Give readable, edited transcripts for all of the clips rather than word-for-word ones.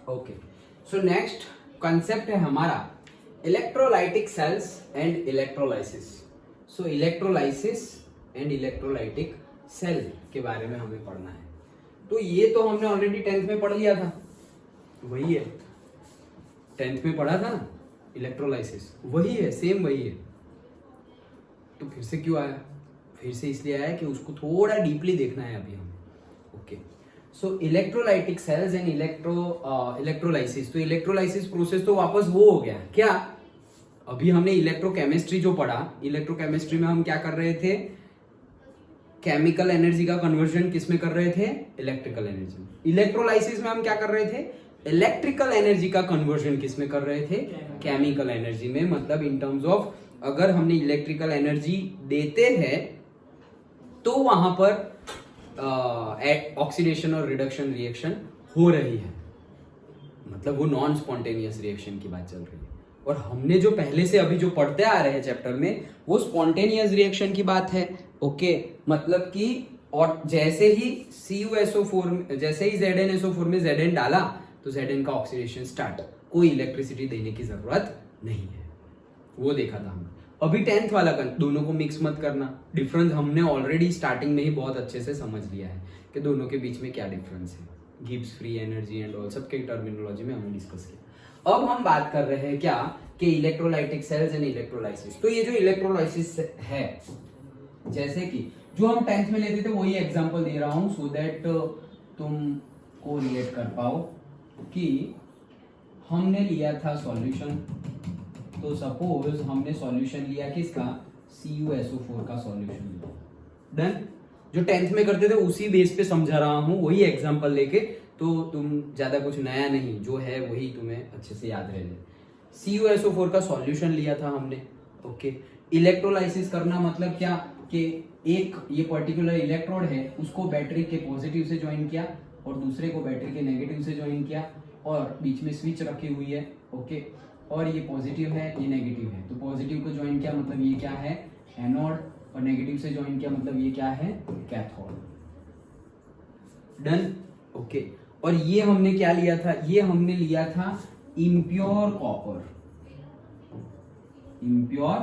Okay, so next concept है हमारा electrolytic cells and electrolysis. So electrolysis and electrolytic cell के बारे में हमें पढ़ना है। तो ये तो हमने ऑलरेडी 10th में पढ़ लिया था, वही है 10th में पढ़ा था ना, इलेक्ट्रोलाइसिस वही है, सेम वही है। तो फिर से क्यों आया? फिर से इसलिए आया कि उसको थोड़ा डीपली देखना है अभी हमें। Okay, so electrolytic cells and electrolysis. तो इलेक्ट्रोलाइसिस प्रोसेस तो वापस वो हो गया क्या? अभी हमने इलेक्ट्रोकेमिस्ट्री जो पढ़ा, इलेक्ट्रोकेमिस्ट्री में हम क्या कर रहे थे? केमिकल एनर्जी का कन्वर्जन किस में कर रहे थे? इलेक्ट्रिकल एनर्जी में। इलेक्ट्रोलाइसिस में हम क्या कर रहे थे? इलेक्ट्रिकल एनर्जी का कन्वर्जन किस में कर रहे थे? केमिकल एनर्जी में। मतलब इन टर्म्स ऑफ अगर हमने इलेक्ट्रिकल एनर्जी देते हैं तो वहां पर ऑक्सीडेशन और रिडक्शन रिएक्शन हो रही है, मतलब वो नॉन स्पॉन्टेनियस रिएक्शन की बात चल रही है। और हमने जो पहले से अभी जो पढ़ते आ रहे हैं चैप्टर में वो स्पॉन्टेनियस रिएक्शन की बात है। ओके, मतलब कि और जैसे ही CuSO4 जैसे ही ZnSO4 में Zn डाला तो Zn का ऑक्सीडेशन स्टार्ट, कोई इलेक्ट्रिसिटी देने की जरूरत नहीं है, वो देखा था हमने। अभी 10th वाला दोनों को मिक्स मत करना, डिफरेंस हमने ऑलरेडी स्टार्टिंग में ही बहुत अच्छे से समझ लिया है कि दोनों के बीच में क्या डिफरेंस है। Gibbs free energy and all सबके टर्मिनोलॉजी में हमने डिस्कस किया। अब हम बात कर रहे हैं क्या कि इलेक्ट्रोलाइटिक सेल्स एंड इलेक्ट्रोलाइसिस। तो ये जो इलेक्ट्रोलाइसिस है, जैसे कि जो हम 10th में लेते थे वही एग्जांपल दे रहा हूं सो दैट तुम को रिलेट कर पाओ कि हमने लिया था सॉल्यूशन। तो सपोज हमने सॉल्यूशन लिया किसका? CuSO4 का सॉल्यूशन लिया। डन। जो 10th में करते थे उसी बेस पे समझा रहा हूं, वही एग्जांपल लेके, तो तुम ज्यादा कुछ नया नहीं, जो है वही तुम्हें अच्छे से याद रह जाए। CuSO4 का सॉल्यूशन लिया था हमने। ओके, इलेक्ट्रोलाइसिस करना मतलब क्या कि एक ये पर्टिकुलर इलेक्ट्रोड है उसको बैटरी के पॉजिटिव से ज्वाइन किया और दूसरे को बैटरी के नेगेटिव से ज्वाइन किया और बीच में स्विच रखी हुई है। ओके, और ये पॉजिटिव है ये नेगेटिव है, तो पॉजिटिव को ज्वाइन किया मतलब ये क्या है? एनोड, और नेगेटिव से ज्वाइन किया मतलब ये क्या है? कैथोड। डन। ओके, और ये हमने क्या लिया था? ये हमने लिया था इम्प्योर कॉपर, इम्प्योर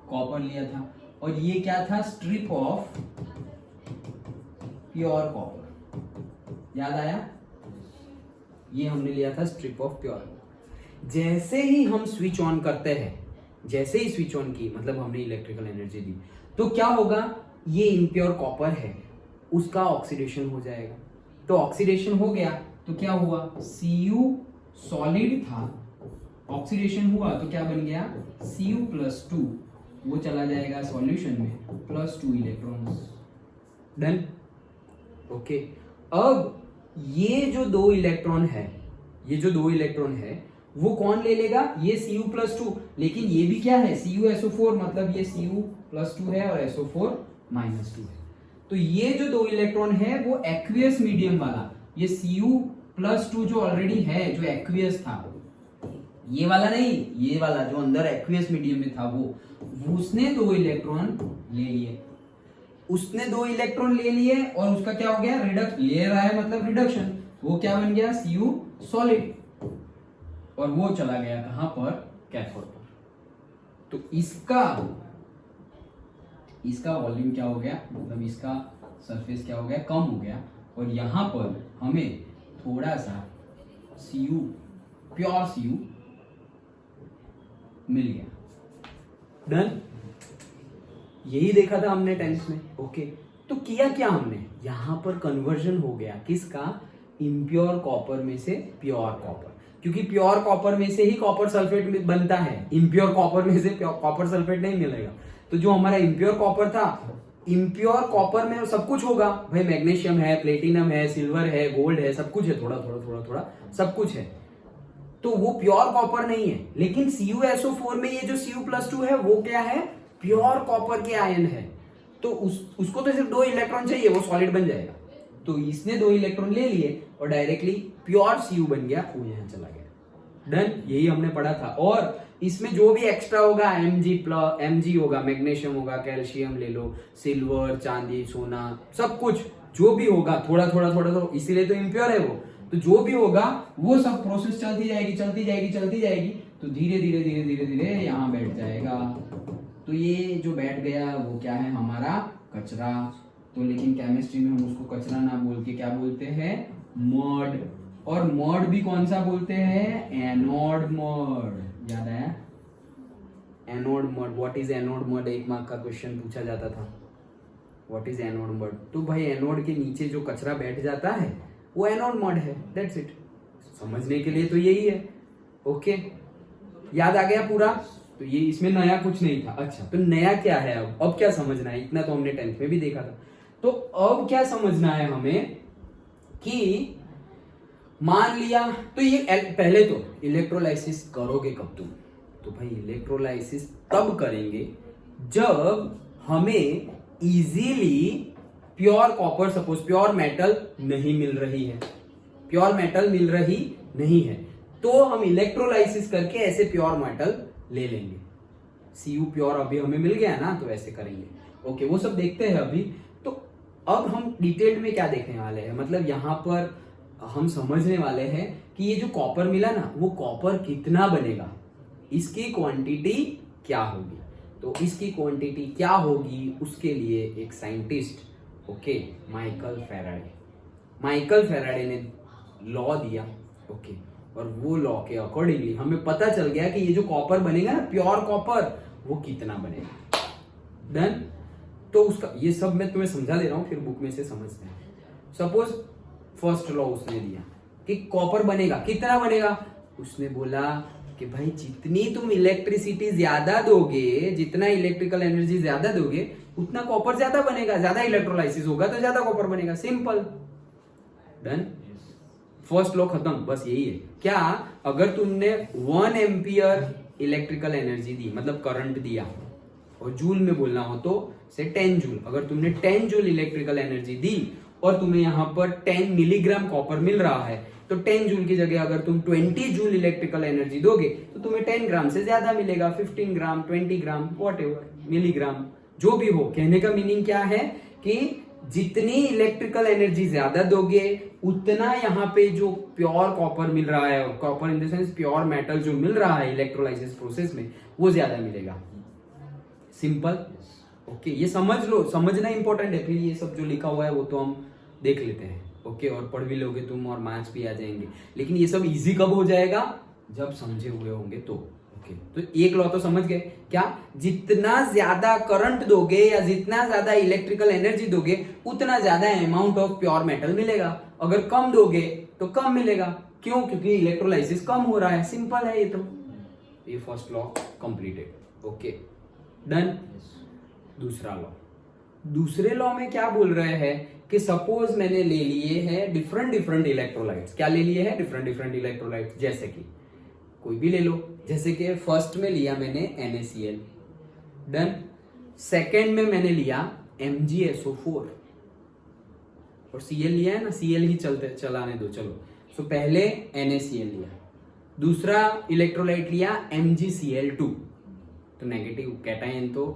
कॉपर लिया था। और ये क्या था? Strip of pure copper. याद आया? ये हमने लिया था स्ट्रिप ऑफ प्योर। जैसे ही हम स्विच ऑन करते हैं, जैसे ही स्विच ऑन की मतलब हमने इलेक्ट्रिकल एनर्जी दी, तो क्या होगा? ये इम्प्योर कॉपर है उसका ऑक्सीडेशन हो जाएगा। तो ऑक्सीडेशन हो गया तो क्या हुआ? Cu सॉलिड था, ऑक्सीडेशन हुआ तो क्या बन गया? Cu+2, वो चला जाएगा सॉल्यूशन में, +2 इलेक्ट्रॉन्स। डन। ओके, अब ये जो दो इलेक्ट्रॉन है, ये जो दो इलेक्ट्रॉन है वो कौन ले लेगा? ये Cu+2, लेकिन ये भी क्या है? CuSO4, मतलब ये Cu+2 है और SO4- है। तो ये जो दो इलेक्ट्रॉन है वो एक्वियस मीडियम वाला, ये Cu+2 जो ऑलरेडी है, जो एक्वियस था, ये वाला नहीं, ये वाला जो अंदर एक्वियस मीडियम में था वो उसने दो इलेक्ट्रॉन ले लिए। उसने दो इलेक्ट्रॉन ले लिए और उसका क्या हो गया? रिडक्ट ले रहा है मतलब रिडक्शन। वो क्या बन गया? Cu सॉलिड, और वो चला गया कहां पर? कैथोड पर। तो इसका वॉल्यूम क्या हो गया? मतलब इसका सरफेस क्या हो गया? कम हो गया। और यहां पर हमें थोड़ा सा Cu, प्योर Cu मिल गया। डन। यही देखा था हमने 10th में। ओके, तो किया क्या हमने? यहां पर कन्वर्जन हो गया किसका? इम्प्योर कॉपर में से प्योर कॉपर, क्योंकि प्योर कॉपर में से ही कॉपर सल्फेट बनता है, इम्प्योर कॉपर में से कॉपर सल्फेट नहीं मिलेगा। तो जो हमारा इम्प्योर कॉपर था, इम्प्योर कॉपर में सब कुछ होगा भाई, मैग्नीशियम है, प्लेटिनम है, सिल्वर है, गोल्ड है, सब कुछ है, थोड़ा थोड़ा थोड़ा थोड़ा सब कुछ है। तो वो प्योर कॉपर नहीं है। लेकिन CuSO4 में ये जो Cu+2 है वो क्या है? प्योर कॉपर के आयन है। तो उसको तो सिर्फ दो इलेक्ट्रॉन चाहिए, वो सॉलिड बन जाएगा। तो इसने दो इलेक्ट्रॉन ले लिए और डायरेक्टली प्योर Cu बन गया, वो यहां चला गया। डन। यही हमने पढ़ा था। और इसमें जो भी एक्स्ट्रा होगा Mg होगा, मैग्नीशियम होगा, कैल्शियम ले लो, सिल्वर, चांदी, सोना, सब कुछ जो भी होगा थोड़ा थोड़ा थोड़ा, तो इसीलिए तो इम्प्योर है वो। तो जो भी होगा वो सब प्रोसेस चलती जाएगी चलती जाएगी चलती जाएगी, तो धीरे धीरे धीरे धीरे धीरे यहाँ बैठ जाएगा। तो ये जो बैठ गया वो क्या है, हमारा कचरा। तो लेकिन केमिस्ट्री में हम उसको कचरा ना बोल के क्या बोलते हैं, मड। और मड भी कौन सा बोलते हैं, एनोड मड। याद आया, anode mud. What is anode mud, 1 mark का क्वेश्चन पूछा जाता था। व्हाट इज एनोड मड, तो भाई एनोड के नीचे जो कचरा बैठ जाता है वो एनोड मड है, दैट्स इट। समझने के लिए तो यही है। ओके, याद आ गया पूरा। तो ये इसमें नया कुछ नहीं था। अच्छा, तो नया क्या है, अब क्या समझना है, इतना तो हमने 10th में भी देखा था। तो अब क्या समझना है हमें कि मान लिया, तो ये पहले तो इलेक्ट्रोलाइसिस करोगे कब तुम, तो भाई इलेक्ट्रोलाइसिस तब करेंगे जब हमें easily pure copper, suppose pure metal नहीं मिल रही है, प्योर मेटल मिल रही नहीं है, तो हम इलेक्ट्रोलाइसिस करके ऐसे प्योर मेटल ले लेंगे। Cu प्योर अभी हमें मिल गया ना, तो ऐसे करेंगे। ओके, वो सब देखते हैं अभी। तो अब हम डिटेल में क्या देखने वाले हैं, मतलब यहाँ पर हम समझने वाले हैं कि ये जो कॉपर मिला ना, वो कॉपर कितना बनेगा, इसकी क्वांटिटी क्या होगी। तो इसकी क्वांटिटी क्या होगी, उसके लिए एक साइंटिस्ट, ओके, माइकल फैराडे ने लॉ दिया। ओके, और वो लॉ के अकॉर्डिंगली हमें पता चल गया कि ये जो कॉपर बनेगा ना, प्योर कॉपर, वो कितना बनेगा। डन। तो उसका ये सब मैं तुम्हें समझा दे रहा हूं, फिर बुक में से समझते हैं। सपोज फर्स्ट लॉ उसने दिया कि कॉपर बनेगा, कितना बनेगा, उसने बोला कि भाई जितनी तुम इलेक्ट्रिसिटी ज्यादा दोगे, जितना इलेक्ट्रिकल एनर्जी ज्यादा दोगे, उतना कॉपर ज्यादा बनेगा, ज्यादा इलेक्ट्रोलाइसिस होगा तो ज्यादा कॉपर बनेगा। सिंपल। डन। फर्स्ट लॉ खत्म, बस यही है। क्या, अगर तुमने 1 एम्पियर इलेक्ट्रिकल एनर्जी दी, मतलब करंट दिया, और जूल में बोलना हो तो से 10 जूल, अगर तुमने 10 जूल इलेक्ट्रिकल एनर्जी दी और तुम्हें यहां पर 10 मिलीग्राम कॉपर मिल रहा है, तो 10 जूल की जगह अगर तुम 20 जूल इलेक्ट्रिकल एनर्जी दोगे तो तुम्हें 10 ग्राम से ज्यादा मिलेगा, 15 ग्राम, 20 ग्राम, व्हाटएवर, मिलीग्राम, जो भी हो। कहने का मीनिंग क्या है कि जितनी इलेक्ट्रिकल एनर्जी ज्यादा दोगे, उतना यहाँ पे जो प्योर कॉपर मिल रहा है, copper in the sense pure metal जो मिल रहा है इलेक्ट्रोलाइसिस प्रोसेस में, वो ज्यादा मिलेगा। सिंपल। ओके, ये समझ लो, समझना इंपॉर्टेंट है। फिर ये सब जो लिखा हुआ है वो तो हम देख लेते हैं। ओके, और पढ़ भी लोगे तुम और मार्क्स भी आ जाएंगे, लेकिन ये सब इजी कब हो जाएगा, जब समझे हुए होंगे तो। ओके, तो एक लॉ तो समझ गए, क्या, जितना ज्यादा करंट दोगे या जितना ज्यादा इलेक्ट्रिकल एनर्जी दोगे, उतना ज्यादा अमाउंट ऑफ प्योर मेटल मिलेगा। अगर कम दोगे तो कम मिलेगा। क्यों, क्योंकि इलेक्ट्रोलाइसिस कम हो रहा है। सिंपल है ये तो। ये first law completed. Okay, done. दूसरा लॉ, दूसरे लॉ में क्या बोल रहे हैं कि सपोज मैंने ले लिए हैं डिफरेंट डिफरेंट इलेक्ट्रोलाइट्स। क्या ले लिए हैं, डिफरेंट डिफरेंट इलेक्ट्रोलाइट्स, जैसे कि कोई भी ले लो, जैसे कि फर्स्ट में लिया मैंने NaCl। डन। सेकेंड में मैंने लिया MgSO4 और Cl लिया है ना, Cl ही चलाने दो, चलो। सो पहले NaCl लिया, दूसरा इलेक्ट्रोलाइट लिया MgCl2। तो नेगेटिव कैटायन तो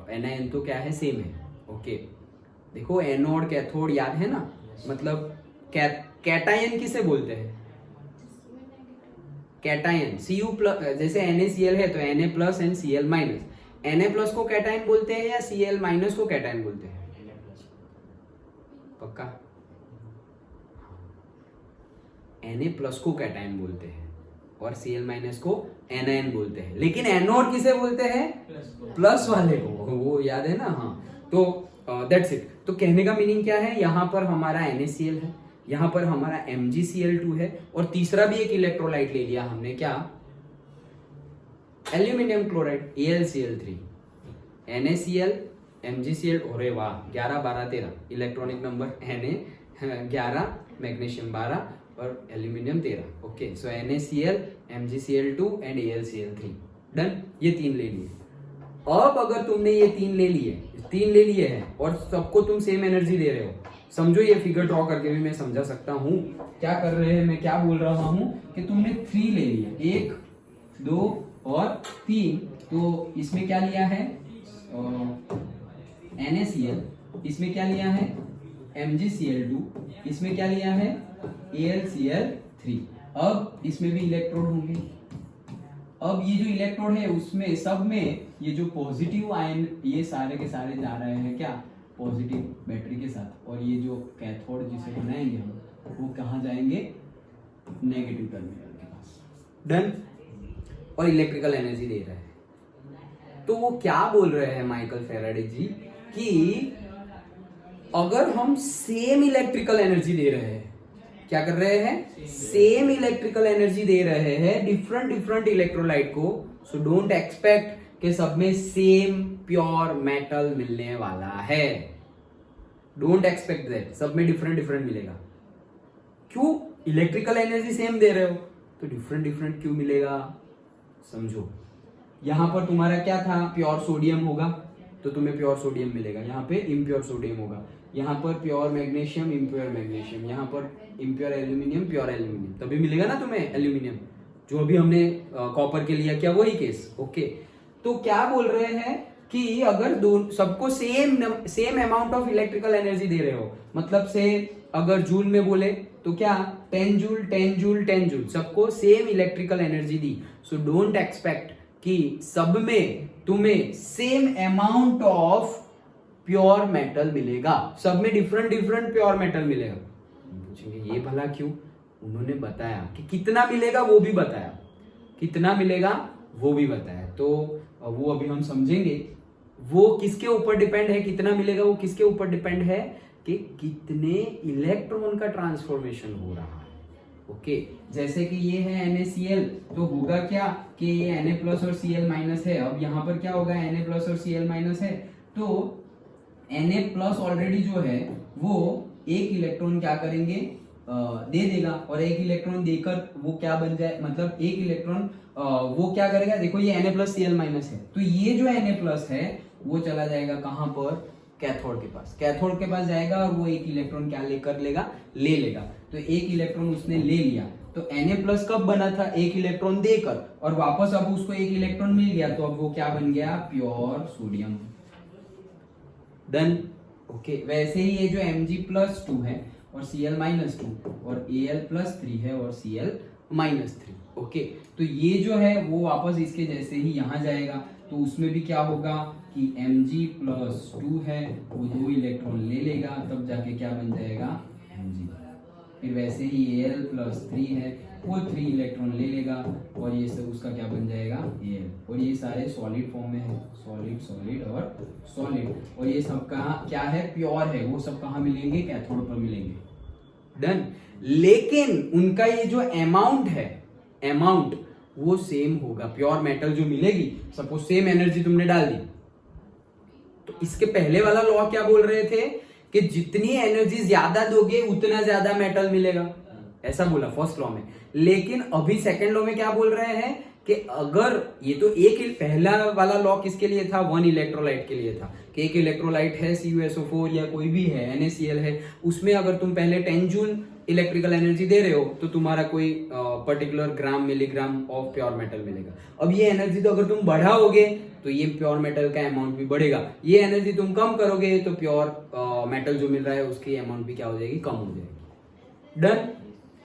एनायन तो क्या है, सेम है। ओके, देखो एनोड कैथोड याद है ना, मतलब कैटायन किसे बोलते हैं, कैटायन Cu प्लस, जैसे NaCl है तो Na plus and Cl minus. Na plus को कैटायन बोलते हैं या Cl माइनस को कैटायन बोलते हैं, पक्का? Na प्लस को कैटायन बोलते हैं और Cl माइनस को एनायन बोलते हैं, लेकिन एनोड किसे बोलते हैं, प्लस वाले को, वो याद है ना। हाँ, तो दैट्स इट। तो कहने का मीनिंग क्या है, यहाँ पर हमारा NaCl है, यहाँ पर हमारा MgCl2 है, और तीसरा भी एक इलेक्ट्रोलाइट ले लिया हमने, क्या, aluminium chloride, AlCl3। NaCl, MgCl, अरे वाह, 11 12 13 इलेक्ट्रॉनिक नंबर, Na 11, मैग्नीशियम 12 और aluminium 13। Okay, so NaCl, MgCl2 and AlCl3। Done. ये 3 ले लिए। अब अगर तुमने ये 3 ले लिए हैं और सबको तुम सेम एनर्जी दे रहे हो, समझो ये फिगर ड्रॉ करके भी मैं समझा सकता हूं क्या कर रहे हैं, मैं क्या बोल रहा हूं कि तुमने 3 ले लिए, 1 2 और 3। तो इसमें क्या लिया है, NaCl, इसमें क्या लिया है, MgCl2, इसमें क्या लिया है, AlCl3। अब इसमें भी इलेक्ट्रोड होंगे। अब ये जो इलेक्ट्रोड है उसमें सब में ये जो पॉजिटिव आयन ये सारे के सारे जा रहे हैं क्या, पॉजिटिव बैटरी के साथ, और ये जो कैथोड जिसे बनाएंगे हम वो कहाँ जाएंगे, नेगेटिव टर्मिनल के पास। डन। और इलेक्ट्रिकल एनर्जी दे रहा है। तो वो क्या बोल रहे हैं माइकल फैराडे जी कि अगर हम सेम इलेक्ट्रिकल एनर्जी दे रहे हैं, क्या कर रहे हैं, सेम इलेक्ट्रिकल एनर्जी दे रहे हैं डिफरेंट इलेक्ट्रोलाइट को, सो डोंट एक्सपेक्ट कि सब में सेम प्योर मेटल मिलने वाला है। डोंट एक्सपेक्ट दैट सब में डिफरेंट मिलेगा। क्यों, इलेक्ट्रिकल एनर्जी सेम दे रहे हो तो डिफरेंट क्यों मिलेगा, समझो। यहां पर तुम्हारा क्या था, प्योर सोडियम होगा तो तुम्हें प्योर सोडियम मिलेगा, यहाँ पे इम्प्योर सोडियम होगा, यहाँ पर प्योर मैग्नीशियम इम्प्योर मैग्नीशियम, यहाँ पर इम्प्योर एल्यूमिनियम प्योर एल्यूमिनियम, तभी मिलेगा ना तुम्हें एल्यूमिनियम, जो अभी हमने कॉपर के लिया क्या वही केस। ओके, तो क्या बोल रहे हैं कि अगर दो सबको same amount of electrical energy दे रहे हो, मतलब से अगर जूल में बोले तो क्या 10 जूल सबको same electrical energy the, so don't expect कि सब में तुम्हें same amount of pure metal मिलेगा, सब में डिफरेंट प्योर मेटल मिलेगा। पूछेंगे ये भला क्यों, उन्होंने बताया कि कितना मिलेगा वो भी बताया, कितना मिलेगा वो भी बताया, तो वो अभी हम समझेंगे। वो किसके ऊपर डिपेंड है, कितना मिलेगा वो किसके ऊपर डिपेंड है कि कितने इलेक्ट्रॉन का ट्रांसफॉर्मेशन हो रहा है। ओके, जैसे कि ये है NaCl, तो होगा क्या कि ये Na+ और Cl- है। अब यहाँ पर क्या होगा, Na+ और Cl- है, तो Na+ ऑलरेडी जो है वो एक इलेक्ट्रॉन क्या करेंगे, दे देगा, और एक इलेक्ट्रॉन देकर वो क्या बन जाए, मतलब एक इलेक्ट्रॉन वो क्या करेगा, देखो ये Na+ Cl- है, तो ये जो Na+ है वो चला जाएगा कहां पर, कैथोड के पास, कैथोड के पास जाएगा और वो एक इलेक्ट्रॉन क्या ले लेगा, तो एक इलेक्ट्रॉन उसने ले लिया, तो Na+ कब बना था, एक इलेक्ट्रॉन देकर, और वापस अब उसको एक इलेक्ट्रॉन मिल गया, तो अब वो क्या बन गया, प्योर सोडियम। डन। ओके, वैसे ही ये जो Mg+2 है और Cl-2 और Al+3 है और Cl-3। ओके, तो ये जो है वो वापस इसके जैसे ही यहां जाएगा, तो उसमें भी क्या होगा कि Mg+2 है, वो 2 इलेक्ट्रॉन ले लेगा, तब जाके क्या बन जाएगा, Mg। फिर वैसे ही Al+3 है, वो 3 इलेक्ट्रॉन ले लेगा, और ये सब उसका क्या बन जाएगा, Al, और ये सारे सॉलिड फॉर्म में है, सॉलिड और सॉलिड, और ये सब कहाँ क्या है, प्योर है, वो सब कहाँ मिलेंगे, कैथोड पर मिलेंगे। डन। लेकिन उनका ये जो अमाउंट है, अमाउंट वो सेम होगा, प्योर मेटल जो मिलेगी, सपोज सेम एनर्जी तुमने डाल दी, तो इसके पहले वाला लॉ क्या बोल रहे थे कि जितनी एनर्जी ज्यादा दोगे उतना ज्यादा मेटल मिलेगा, ऐसा बोला फर्स्ट लॉ में। लेकिन अभी सेकंड लॉ में क्या बोल रहे हैं कि अगर ये तो एक पहला वाला लॉ किसके लिए था, 1 इलेक्ट्रोलाइट के लिए था, कि एक इलेक्ट्रोलाइट है CuSO4 या कोई भी है NaCl है, उसमें अगर तुम पहले 10 जूल इलेक्ट्रिकल एनर्जी दे रहे हो तो तुम्हारा कोई particular gram milligram of pure metal मिलेगा। अब ये एनर्जी तो अगर तुम बढ़ाओगे तो ये प्योर मेटल का अमाउंट भी बढ़ेगा, ये एनर्जी तुम कम करोगे तो प्योर मेटल जो मिल रहा है उसकी अमाउंट भी क्या हो जाएगी, कम हो जाएगी। डन।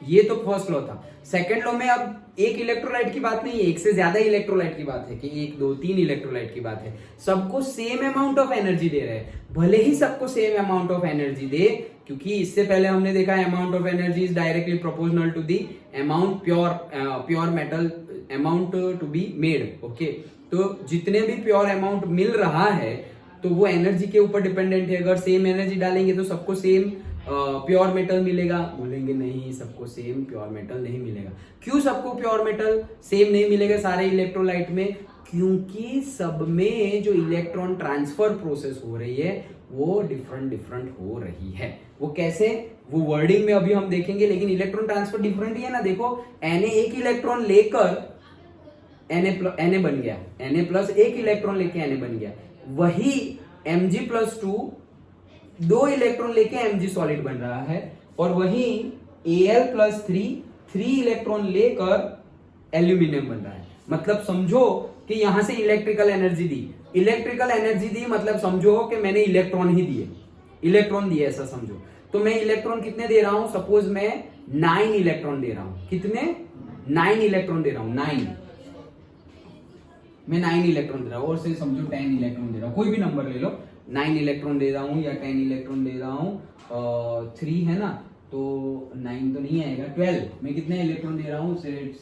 ये तो फर्स्ट लॉ था। सेकंड लॉ में अब एक इलेक्ट्रोलाइट की बात नहीं है, एक से ज्यादा इलेक्ट्रोलाइट की बात है, कि 1 2 3 इलेक्ट्रोलाइट की बात है, सबको सेम अमाउंट ऑफ एनर्जी दे रहे हैं, भले ही सबको सेम अमाउंट ऑफ एनर्जी दे, क्योंकि इससे पहले हमने देखा amount of energy is directly proportional to the amount pure metal amount to be made. Okay, तो जितने भी प्योर अमाउंट मिल रहा है तो वो एनर्जी के ऊपर डिपेंडेंट है। अगर सेम एनर्जी डालेंगे तो सबको सेम प्योर मेटल मिलेगा, बोलेंगे नहीं सबको सेम प्योर मेटल नहीं मिलेगा। क्यों सबको प्योर मेटल सेम नहीं मिलेगा सारे इलेक्ट्रोलाइट में, क्योंकि सब में जो इलेक्ट्रॉन ट्रांसफर प्रोसेस हो रही है वो डिफरेंट हो रही है। वो कैसे, वो वर्डिंग में अभी हम देखेंगे, लेकिन इलेक्ट्रॉन ट्रांसफर डिफरेंट ही है ना। देखो Na एक इलेक्ट्रॉन लेकर Na बन गया, Na+ एक इलेक्ट्रॉन लेके Na बन गया, वही Mg+2 2 इलेक्ट्रॉन लेके Mg सॉलिड बन रहा है, और वही Al+3 3 इलेक्ट्रॉन लेकर एल्यूमिनियम बन रहा है। मतलब समझो कि यहां से इलेक्ट्रिकल एनर्जी दी, मतलब समझो कि मैंने इलेक्ट्रॉन दिए, ऐसा समझो। तो मैं इलेक्ट्रॉन कितने दे रहा हूं, सपोज मैं 9 इलेक्ट्रॉन दे रहा हूं। कितने? 9 इलेक्ट्रॉन दे रहा हूं। 9 मैं 9 इलेक्ट्रॉन दे रहा हूं, और से समझो 10 इलेक्ट्रॉन दे रहा हूं, कोई भी नंबर ले लो। 9 इलेक्ट्रॉन दे रहा हूं या 10 इलेक्ट्रॉन दे रहा हूं। 3 है ना, तो 9 तो नहीं आएगा, 12। मैं कितने इलेक्ट्रॉन दे रहा हूं?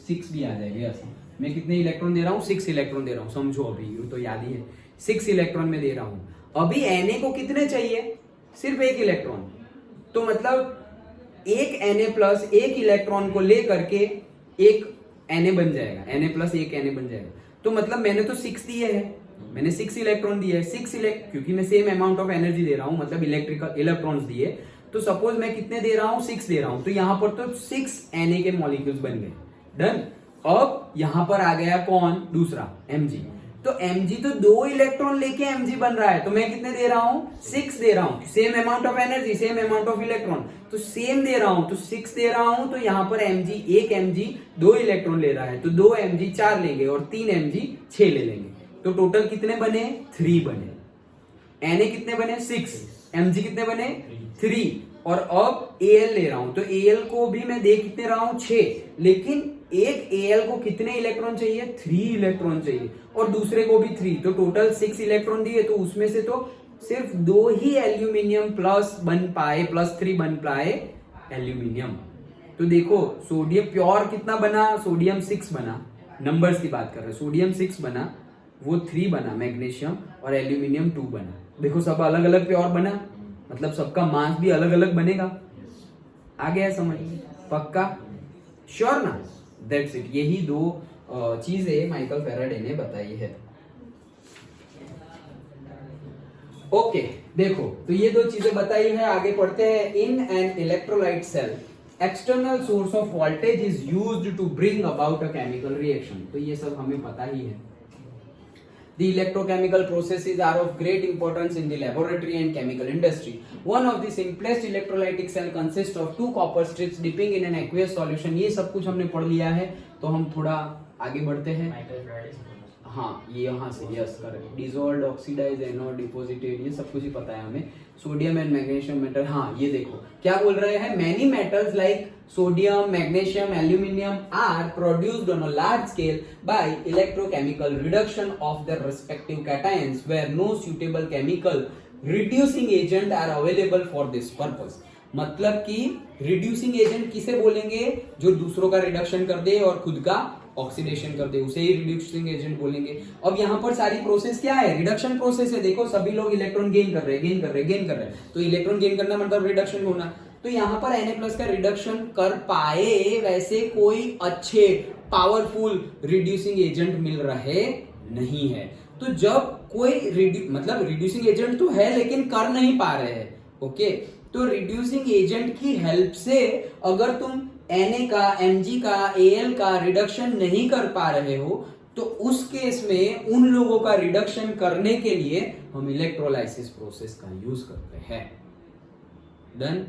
6 भी आ जाएगा। यस, मैं कितने इलेक्ट्रॉन दे रहा हूं? 6 इलेक्ट्रॉन दे रहा हूं। समझो, अभी तो याद ही है, 6 इलेक्ट्रॉन में दे रहा हूं। अभी Na को कितने चाहिए? सिर्फ 1 इलेक्ट्रॉन। तो मतलब एक Na प्लस 1 इलेक्ट्रॉन को लेकर के एक Na बन जाएगा, Na प्लस 1 Na बन जाएगा। तो मतलब मैंने तो 6 दिए है, मैंने 6 इलेक्ट्रॉन दिए है। क्योंकि मैं सेम अमाउंट ऑफ एनर्जी दे रहा हूं, मतलब इलेक्ट्रिकल इलेक्ट्रॉन्स दिए, तो सपोज मैं कितने दे रहा हूं? 6 दे रहा हूं। तो यहां पर तो 6 Na के मॉलिक्यूल्स बन गए। डन। अब यहां पर आ गया कौन? दूसरा Mg। तो Mg तो 2 इलेक्ट्रॉन लेके Mg बन रहा है, तो मैं कितने दे रहा हूं? 6 दे रहा हूं। Same amount of energy, same amount of electron, तो सेम दे रहा हूं, तो 6 दे रहा हूं। तो यहां पर एक Mg 2 इलेक्ट्रॉन ले रहा है, तो 2 Mg 4 लेंगे और 3 Mg 6 ले लेंगे। तो टोटल कितने बने? 3 बने। Na कितने बने? 6। Mg कितने बने? 3। और अब Al ले रहा हूं, तो Al को भी मैं दे कितने रहा हूं? 6। लेकिन एक Al को कितने इलेक्ट्रॉन चाहिए? 3 इलेक्ट्रॉन चाहिए, और दूसरे को भी 3। तो टोटल 6 इलेक्ट्रॉन दिए, तो उसमें से तो सिर्फ 2 ही एल्यूमिनियम प्लस बन पाए, +3 बन पाए एल्यूमिनियम। तो देखो सोडियम प्योर कितना बना? सोडियम 6 बना। नंबर्स की बात कर रहे हैं, सोडियम 6 बना, वो 3 बना मैग्नीशियम, और एल्यूमिनियम 2 बना। देखो सब अलग अलग प्योर बना, मतलब सबका मास भी अलग अलग बनेगा। आ गया समझ? पक्का? श्योर ना? That's it. यही 2 चीजें माइकल फैराडे ने बताई है। ओके, देखो तो ये 2 चीजें बताई है। आगे पढ़ते हैं। In an electrolyte cell external source of voltage is used to bring about a chemical reaction. तो ये सब हमें पता ही है। The electrochemical processes are of great importance in the laboratory and chemical industry. One of the simplest electrolytic cell consists of 2 copper strips dipping in an aqueous solution. ये सब कुछ हमने पढ़ लिया है, तो हम थोड़ा आगे बढ़ते हैं। हाँ, ये यहाँ से yes correct. Dissolved, oxidized, anode, deposited, ये सब कुछ ही पता है हमें। Sodium and magnesium metal. हाँ, ये देखो क्या बोल रहे हैं। Many metals like sodium, magnesium, aluminum are produced on a large scale by electrochemical reduction of their respective cations where no suitable chemical reducing agent are available for this purpose. मतलब कि reducing agent किसे बोलेंगे? जो दूसरों का reduction कर दे और खुद का ऑक्सीडेशन कर दे, उसे ही रिड्यूसिंग एजेंट बोलेंगे। अब यहाँ पर सारी प्रोसेस क्या है? रिडक्शन प्रोसेस है। देखो सभी लोग इलेक्ट्रॉन गेन कर रहे हैं, तो इलेक्ट्रॉन गेन करना मतलब रिडक्शन होना। तो यहाँ पर Na+ का रिडक्शन कर पाए वैसे कोई अच्छे पावरफुल रिड्यूसिंग एजेंट मिल रहे नहीं है। तो जब कोई मतलब रिड्यूसिंग एजेंट तो है लेकिन कर नहीं पा रहे हैं, ओके, तो रिड्यूसिंग एजेंट की हेल्प से अगर तुम Na का, Mg का, Al का रिडक्शन नहीं कर पा रहे हो, तो उस केस में उन लोगों का रिडक्शन करने के लिए हम इलेक्ट्रोलाइसिस प्रोसेस का यूज करते हैं। डन?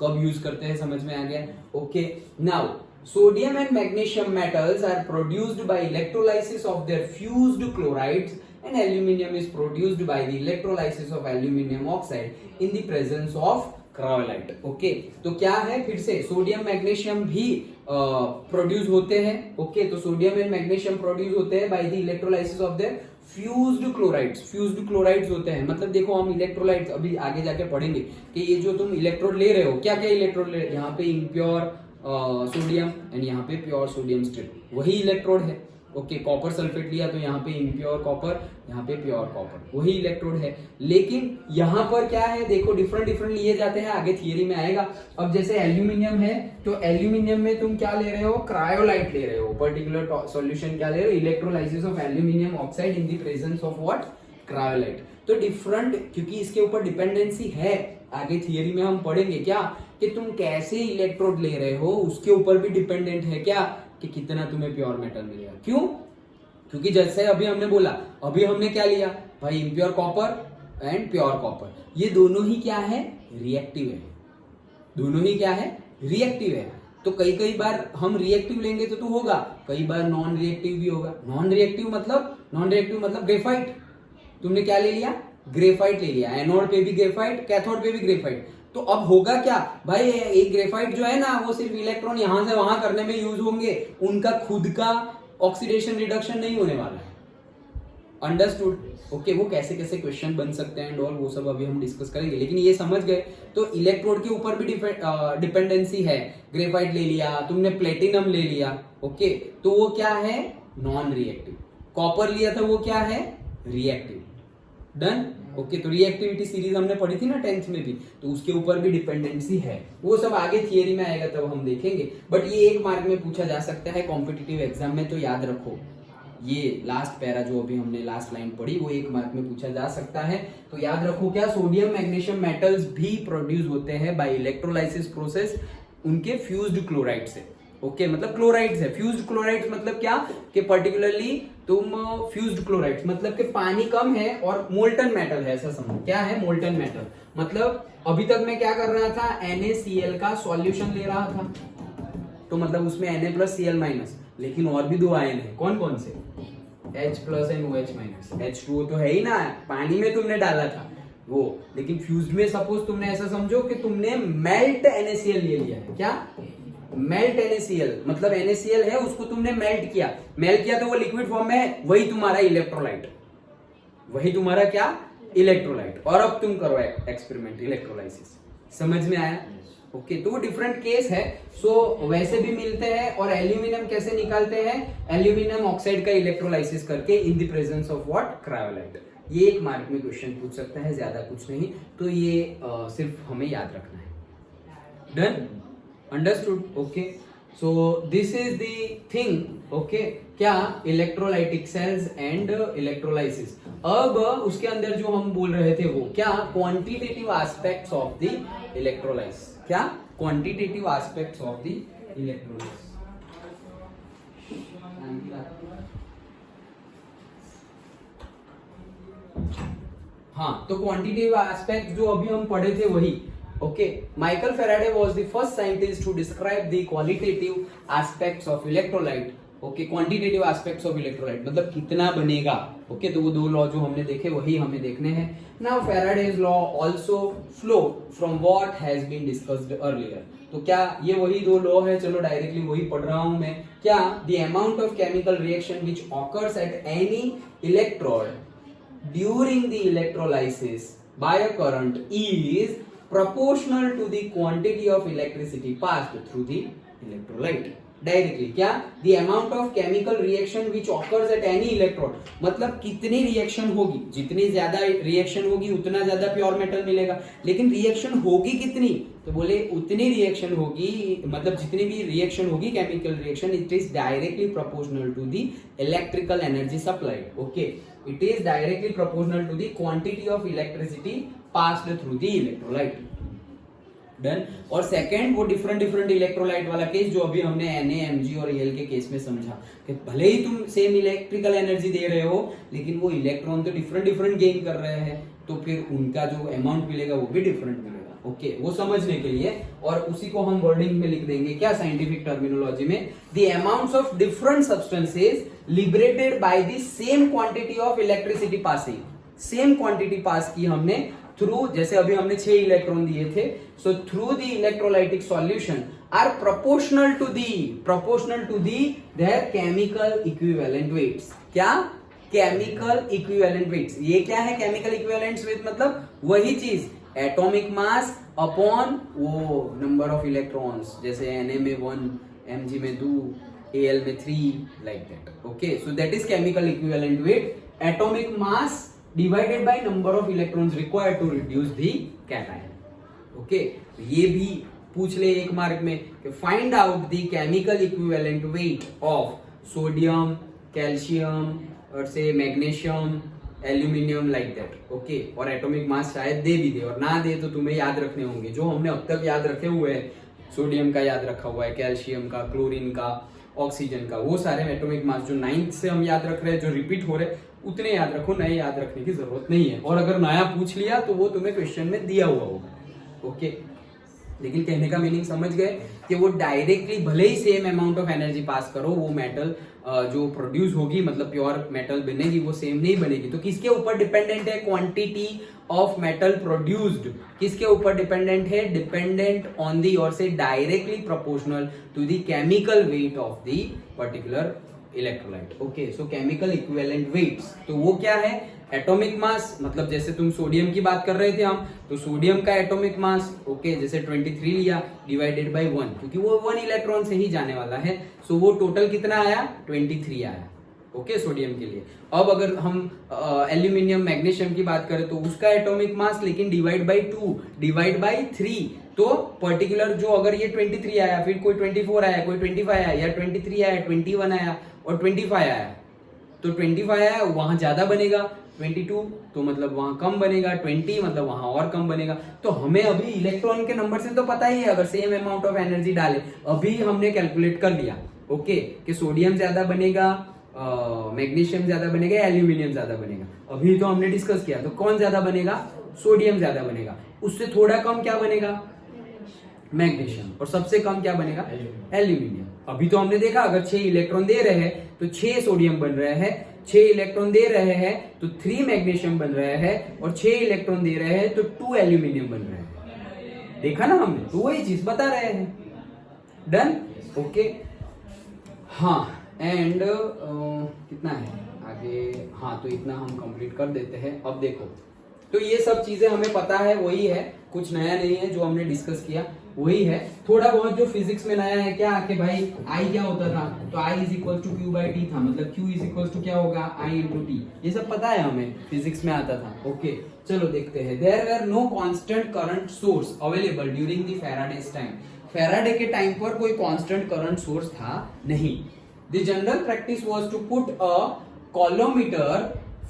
कब यूज करते हैं समझ में आ गया? Okay, now sodium and magnesium metals are produced by electrolysis of their fused chlorides and aluminium is produced by the electrolysis of aluminium oxide in the presence of cryolite. Okay, तो क्या है? फिर से सोडियम मैग्नीशियम भी produce होते हैं। Okay, तो sodium and magnesium produce होते हैं bye the electrolysis of their fused chlorides. Fused chlorides होते हैं, मतलब देखो हम इलेक्ट्रोलाइट्स अभी आगे जाके पढ़ेंगे कि ये जो तुम इलेक्ट्रोड ले रहे हो, क्या क्या इलेक्ट्रोड ले रहे हो? यहाँ पे इम्प्योर सोडियम एंड यहाँ पे प्योर सोडियम स्ट्रिप, वही इलेक्ट्रोड है। ओके, कॉपर सल्फेट लिया तो यहाँ पे इम्प्योर कॉपर, यहाँ पे प्योर कॉपर, वही इलेक्ट्रोड है। लेकिन यहाँ पर क्या है? देखो डिफरेंट लिए जाते हैं, आगे थियरी में आएगा। अब जैसे एल्यूमिनियम है, तो एल्यूमिनियम में तुम क्या ले रहे हो? क्रायोलाइट ले रहे हो। पर्टिकुलर सॉल्यूशन क्या ले रहे हो? Electrolysis of aluminium oxide in the presence of what? Cryolite. तो डिफरेंट, क्योंकि इसके ऊपर डिपेंडेंसी है, आगे थियरी में हम पढ़ेंगे क्या कि तुम कैसे इलेक्ट्रोड ले रहे हो उसके ऊपर भी डिपेंडेंट है क्या कि कितना तुम्हें प्योर मेटल मिलेगा। क्यों? क्योंकि जैसे अभी हमने बोला, अभी हमने क्या लिया भाई? Impure copper and pure copper, ये दोनों ही क्या है? रिएक्टिव है। दोनों ही क्या है? रिएक्टिव है। तो कई बार हम रिएक्टिव लेंगे तो होगा, कई बार नॉन रिएक्टिव भी होगा। नॉन रिएक्टिव मतलब ग्रेफाइट। तुमने क्या ले लिया? ग्रेफाइट ले लिया। एनोड पे भी ग्रेफाइट, कैथोड पे भी ग्रेफाइट। तो अब होगा क्या भाई, एक ग्रेफाइट जो है ना वो सिर्फ इलेक्ट्रॉन यहां से वहां करने में यूज होंगे, उनका खुद का ऑक्सीडेशन रिडक्शन नहीं होने वाला है। अंडरस्टूड? ओके, वो कैसे कैसे क्वेश्चन बन सकते हैं एंड ऑल वो सब अभी हम डिस्कस करेंगे, लेकिन ये समझ गए तो इलेक्ट्रोड के ऊपर भी डिपेंडेंसी है। ग्रेफाइट ले लिया तुमने, प्लेटिनम ले लिया, ओके, तो वो क्या है, नॉन रिएक्टिव। कॉपर लिया था, वो क्या है, रिएक्टिव। डन? ओके, तो रिएक्टिविटी सीरीज हमने पढ़ी थी ना 10th में भी, तो उसके ऊपर भी डिपेंडेंसी है। वो सब आगे थियरी में आएगा तब हम देखेंगे, बट ये एक मार्क में पूछा जा सकता है कॉम्पिटिटिव एग्जाम में, तो याद रखो ये लास्ट पैरा जो अभी हमने लास्ट लाइन पढ़ी वो एक मार्क में पूछा जा सकता है। तो याद रखो क्या, सोडियम मैग्नीशियम मेटल्स भी प्रोड्यूस होते हैं बाय इलेक्ट्रोलाइसिस प्रोसेस उनके फ्यूज्ड क्लोराइड से। ओके, मतलब क्लोराइड्स है। फ्यूज्ड क्लोराइड्स मतलब क्या, कि पर्टिकुलरली तुम फ्यूज्ड क्लोराइड्स मतलब कि पानी कम है और मोल्टन मेटल है, ऐसा समझो। क्या है, मोल्टन मेटल। मतलब अभी तक मैं क्या कर रहा था, NaCl का सॉल्यूशन ले रहा था, तो मतलब उसमें Na+Cl-, लेकिन और भी दो आयन है, कौन कौन से, H+ एंड OH-। H2O तो है ही ना, पानी में तुमने डाला था वो, लेकिन फ्यूज्ड में सपोज तुमने ऐसा समझो कि तुमने मेल्ट NaCl ले लिया है। क्या, मेल्ट NaCl, मतलब NaCl है उसको तुमने मेल्ट किया तो वो लिक्विड फॉर्म में है, वही तुम्हारा इलेक्ट्रोलाइट, वही तुम्हारा क्या, इलेक्ट्रोलाइट। और अब तुम करो एक्सपेरिमेंट, इलेक्ट्रोलाइसिस। समझ में आया? ओके, तो वो डिफरेंट केस है। सो वैसे भी मिलते हैं। और एल्यूमिनियम कैसे निकालते हैं, एल्यूमिनियम ऑक्साइड का इलेक्ट्रोलाइसिस करके इन the presence of what, cryolite. ये एक मार्क में क्वेश्चन पूछ सकता है, ज्यादा कुछ नहीं, तो ये सिर्फ हमें याद रखना है। Done? Understood? Okay, so this is the thing. Okay, क्या, इलेक्ट्रोलाइटिक सेल्स एंड इलेक्ट्रोलाइसिस। अब उसके अंदर जो हम बोल रहे थे वो क्या, quantitative aspects of the electrolysis. क्या, quantitative aspects of the electrolysis. हाँ, तो क्वांटिटेटिव एस्पेक्ट जो अभी हम पढ़े थे वही। Okay, Michael Faraday was the first scientist to describe the qualitative aspects of electrolyte. Okay, quantitative aspects of electrolyte मतलब कितना बनेगा। ओके, तो वो दो लॉ जो हमने देखे वही हमें देखने हैं। Now Faraday's law also flow from what has been discussed earlier. तो क्या ये वही दो लॉ है, चलो डायरेक्टली वही पढ़ रहा हूं मैं। क्या, the amount of chemical reaction which occurs at any electrode during the electrolysis by a current is proportional to the quantity of electricity passed through the electrolyte. Directly क्या, the amount of chemical reaction which occurs at any electrode, मतलब कितनी reaction होगी, जितनी ज्यादा reaction होगी उतना ज्यादा pure metal मिलेगा। लेकिन रिएक्शन होगी कितनी, तो बोले उतनी रिएक्शन होगी, मतलब जितनी भी रिएक्शन होगी chemical reaction, it is directly proportional to the electrical energy supplied. Okay, it is directly proportional to the quantity of electricity passed through the electrolyte. Done? और सेकंड वो डिफरेंट इलेक्ट्रोलाइट वाला case जो अभी हमने Na, Mg और Al के case में समझा कि भले ही तुम सेम इलेक्ट्रिकल एनर्जी दे रहे हो लेकिन वो इलेक्ट्रॉन तो डिफरेंट गेन कर रहे हैं, तो फिर उनका जो अमाउंट मिलेगा वो भी डिफरेंट मिलेगा। ओके, वो समझने के लिए, और उसी को हम वर्डिंग में लिख देंगे क्या, साइंटिफिक टर्मिनोलॉजी में, the amounts of different substances liberated by the same quantity of electricity passing. Same quantity pass की हमने थ्रू, जैसे अभी हमने 6 इलेक्ट्रॉन दिए थे, so through the electrolytic solution are proportional to the their chemical equivalent weights. क्या, chemical equivalent weights. ये क्या है केमिकल इक्विवेलेंट वेट, मतलब वही चीज, एटॉमिक मास अपॉन वो नंबर ऑफ इलेक्ट्रॉन्स, जैसे Na में 1, Mg में 2, Al में 3, like that. Okay, so that is chemical equivalent wait, atomic mass divided by number of electrons required to reduce the cation. Okay, ये भी पूछ ले एक मार्क में कि find out the chemical equivalent weight of sodium, calcium और से magnesium, aluminium, like that. Okay, और एटॉमिक मास शायद दे भी दे, और ना दे तो तुम्हें याद रखने होंगे जो हमने अब तक याद रखे हुए हैं। सोडियम का याद रखा हुआ है, कैल्शियम का, क्लोरीन का, ऑक्सीजन का, वो सारे एटॉमिक मास जो 9th से हम याद रख रहे हैं, जो रिपीट हो रहे उतने याद रखो, नए याद रखने की जरूरत नहीं है। और अगर नया पूछ लिया तो वो तुम्हें क्वेश्चन में दिया हुआ होगा। ओके, लेकिन कहने का मीनिंग समझ गए कि वो डायरेक्टली भले ही सेम अमाउंट ऑफ एनर्जी पास करो, वो मेटल जो प्रोड्यूस होगी, मतलब प्योर मेटल बनेगी, वो सेम नहीं बनेगी। तो किसके ऊपर डिपेंडेंट है? क्वांटिटी ऑफ मेटल प्रोड्यूस्ड किसके ऊपर डिपेंडेंट है? डिपेंडेंट ऑन दी, और से directly proportional to the chemical weight of the particular electrolyte. Okay, so chemical equivalent weights, तो वो क्या है? एटॉमिक मास, मतलब जैसे तुम सोडियम की बात कर रहे थे हम, तो सोडियम का एटॉमिक मास, ओके, जैसे 23 लिया डिवाइडेड बाय 1, क्योंकि वो 1 इलेक्ट्रॉन से ही जाने वाला है, सो वो टोटल कितना आया? 23 आया। ओके, सोडियम के लिए। अब अगर हम एल्यूमिनियम मैग्नीशियम की बात करें तो उसका एटॉमिक मास लेकिन डिवाइड बाय 2 डिवाइड बाय 3, तो पर्टिकुलर जो अगर ये 23 आया, फिर कोई 24 आया, कोई 25 आया, या 23 आया, 21 आया और 25 आया, तो 25 आया वहां ज्यादा बनेगा, 22 तो मतलब वहां कम बनेगा, 20 मतलब वहां और कम बनेगा। तो हमें अभी इलेक्ट्रॉन के नंबर से तो पता ही है, अगर सेम अमाउंट ऑफ एनर्जी डाले, अभी हमने कैलकुलेट कर लिया, ओके, कि सोडियम ज्यादा बनेगा, मैग्नीशियम ज्यादा बनेगा, एल्यूमिनियम ज्यादा बनेगा। अभी तो हमने डिस्कस किया, तो कौन ज्यादा बनेगा? सोडियम ज्यादा बनेगा। उससे थोड़ा कम क्या बनेगा? मैग्नीशियम। और सबसे कम क्या बनेगा? एल्यूमिनियम। अभी तो हमने देखा, अगर 6 इलेक्ट्रॉन दे रहे हैं तो 6 सोडियम बन रहे हैं, 6 इलेक्ट्रॉन दे रहे हैं तो 3 मैग्नीशियम बन रहे हैं, और 6 इलेक्ट्रॉन दे रहे हैं तो 2 एल्यूमिनियम बन रहे हैं। देखा ना हमने, तो वही चीज बता रहे हैं। डन? ओके, हाँ, एंड कितना है आगे? हाँ, तो इतना हम कंप्लीट कर देते हैं। अब देखो, तो ये सब चीजें हमें पता है, वही है, कुछ नया नहीं है, जो हमने डिस्कस किया वही है। थोड़ा बहुत जो फिजिक्स में नया है क्या, कि भाई आई क्या होता था, तो I is equal to q by t था, मतलब क्यू इज इक्वल टू क्या होगा? I into t. ये सब पता है हमें, फिजिक्स में आता था। ओके, चलो देखते हैं। There were no constant current source available during the Faraday's time. Faraday के टाइम पर कोई कांस्टेंट करंट सोर्स था नहीं। The general practice was to put a coulometer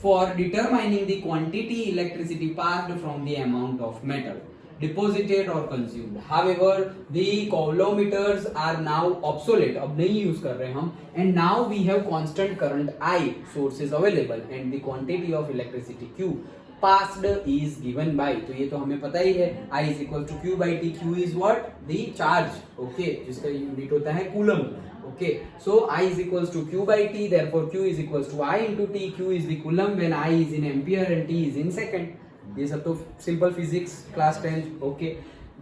for determining the quantity electricity passed from the amount of metal deposited or consumed. However, the coulometers are now obsolete. अब नहीं use कर रहे हम, and now we have constant current I sources available and the quantity of electricity Q passed is given by, तो ये तो हमें पता ही है, I is equal to Q by T. Q is what? The charge. Okay, जिसका unit होता है coulomb. Okay, so I is equals to Q by T, therefore Q is equals to I into T. Q is the coulomb when I is in ampere and T is in second. ये सब तो simple physics class 10. Okay,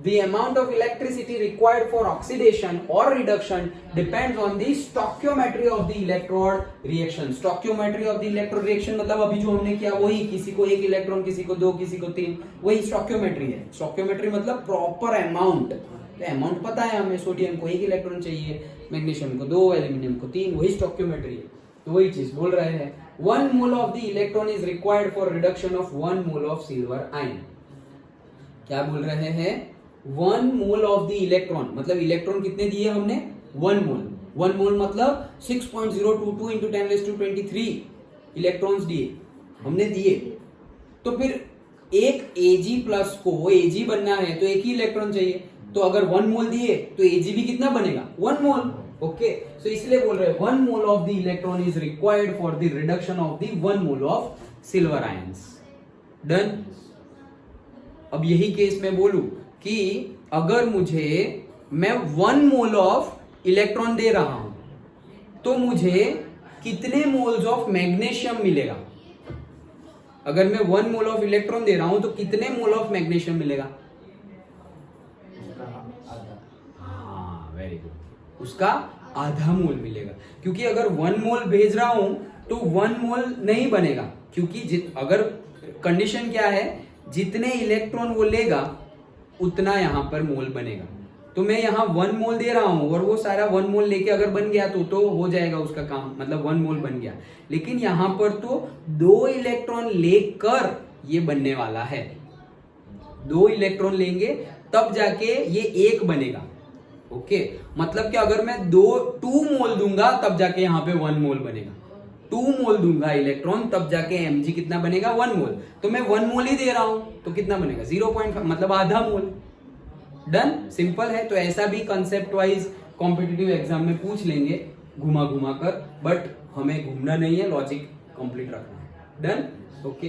the amount of electricity required for oxidation or reduction depends on the stoichiometry of the electrode reaction. Stoichiometry of the electrode reaction मतलब अभी जो हमने किया वही, किसी को 1 इलेक्ट्रॉन, किसी को 2, किसी को 3, वही stoichiometry है। stoichiometry मतलब proper amount। तो अमाउंट पता है हमें, सोडियम को 1 इलेक्ट्रॉन चाहिए, मैग्नीशियम को 2, एल्यूमिनियम को 3, वही स्टोइकियोमेट्री है। तो वही चीज बोल रहे हैं, 1 mole of the electron is required for reduction of 1 mole of silver ion. क्या बोल रहे हैं? 1 मोल ऑफ द इलेक्ट्रॉन, मतलब इलेक्ट्रॉन कितने दिए हमने? 1 मोल। 1 मोल मतलब 6.022 into 10⁻23 इलेक्ट्रॉन्स दिए हमने दिए। तो फिर एक Ag प्लस को, Ag बनना है तो एक ही इलेक्ट्रॉन चाहिए, तो अगर 1 मोल दिए तो Ag भी कितना बनेगा? 1 मोल। ओके, सो इसलिए बोल रहे हैं 1 mole of the electron is required for the reduction of the 1 mole of silver ions. Done? अब यही केस में बोलूं कि अगर मैं 1 मोल ऑफ इलेक्ट्रॉन दे रहा हूं तो मुझे कितने मोल्स ऑफ मैग्नीशियम मिलेगा? अगर मैं 1 मोल ऑफ इलेक्ट्रॉन दे रहा हूं तो कितने मोल ऑफ मैग्नीशियम मिलेगा? वेरी गुड, उसका आधा मोल मिलेगा। क्योंकि अगर 1 मोल भेज रहा हूं तो 1 मोल नहीं बनेगा, क्योंकि अगर कंडीशन क्या है, जितने इलेक्ट्रॉन वो लेगा उतना यहां पर मोल बनेगा। तो मैं यहां 1 मोल दे रहा हूं और वो सारा 1 मोल लेके अगर बन गया तो हो जाएगा उसका काम, मतलब 1 मोल बन गया। लेकिन यहां पर तो 2 इलेक्ट्रॉन लेकर ये बनने वाला है। 2 इलेक्ट्रॉन लेंगे तब जाके ये 1 बनेगा। ओके, मतलब कि अगर मैं 2 मोल दूंगा तब जाके यहां पे 1 मोल बनेगा। 2 मोल दूंगा इलेक्ट्रॉन तब जाके Mg कितना बनेगा? 1 मोल। तो मैं 1 मोल ही दे रहा हूं तो कितना बनेगा? 0.5, मतलब आधा मोल। डन? सिंपल है। तो ऐसा भी कंसेप्ट वाइज कॉम्पिटिटिव एग्जाम में पूछ लेंगे घुमा घुमा कर, बट हमें घूमना नहीं है, लॉजिक कंप्लीट रखना है। Done? Okay,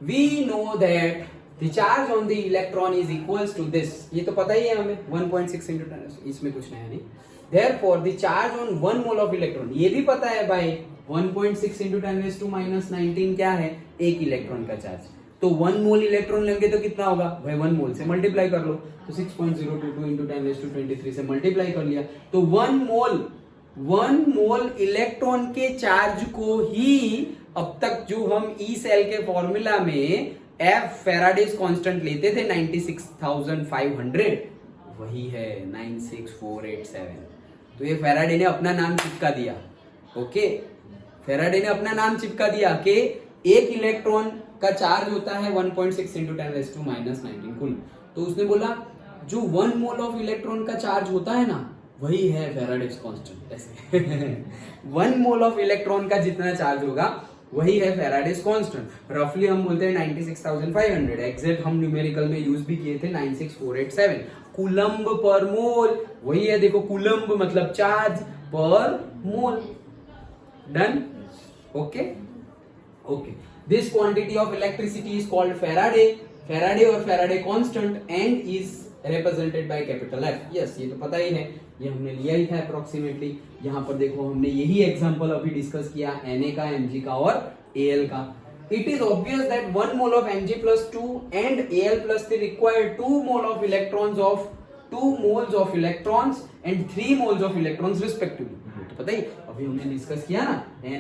we know that the charge on the electron is equals to this, ये तो पता ही है हमें 1.6 into 10, इसमें कुछ नया नहीं। Therefore the charge on 1 mole of electron, ये भी पता है भाई 1.6 into 10⁻⁻19 क्या है, एक इलेक्ट्रॉन का चार्ज। तो 1 मोल इलेक्ट्रॉन लेंगे तो कितना होगा भाई, 1 मोल से मल्टीप्लाई कर लो, तो 6.022 into 10⁻23 से मल्टीप्लाई कर लिया, तो 1 मोल इलेक्ट्रॉन के चार्ज को ही अब तक जो हम ई सेल के फॉर्मूला में एफ फेराडेज कांस्टेंट लेते थे 96,500, वही है 96487। तो ये फेराडे ने अपना नाम चिपका दिया। ओके, फेराडे ने अपना नाम चिपका दिया कि एक इलेक्ट्रॉन का चार्ज होता है 1.6 into 10⁻⁻19 कुल। तो उसने बोला जो 1 मोल ऑफ इलेक्ट्रॉन का चार्ज होता है ना, वही है फेराडेज कांस्टेंट। ऐसे 1 मोल ऑफ इलेक्ट्रॉन का जितना चार्ज होगा वही है फेराडेज कांस्टेंट। रफली हम बोलते हैं 96,500, एग्जैक्ट हम न्यूमेरिकल में यूज भी किए थे 96487 कूलम्ब पर मोल, वही है। देखो कूलम्ब मतलब charge per mole. Done. Okay okay, this quantity of electricity is called Faraday, Faraday और Faraday constant and is represented by capital F. Yes, ये तो पता ही है, ये हमने लिया ही था अप्रोक्सीमेटली। यहाँ पर देखो हमने यही एग्जांपल अभी डिस्कस किया Na का, Mg का और Al का। It is obvious that 1 mole of Mg plus 2 and Al plus 3 require 2 moles of electrons and 3 moles of electrons respectively। तो पता ही, अभी हमने डिस्कस किया ना Na,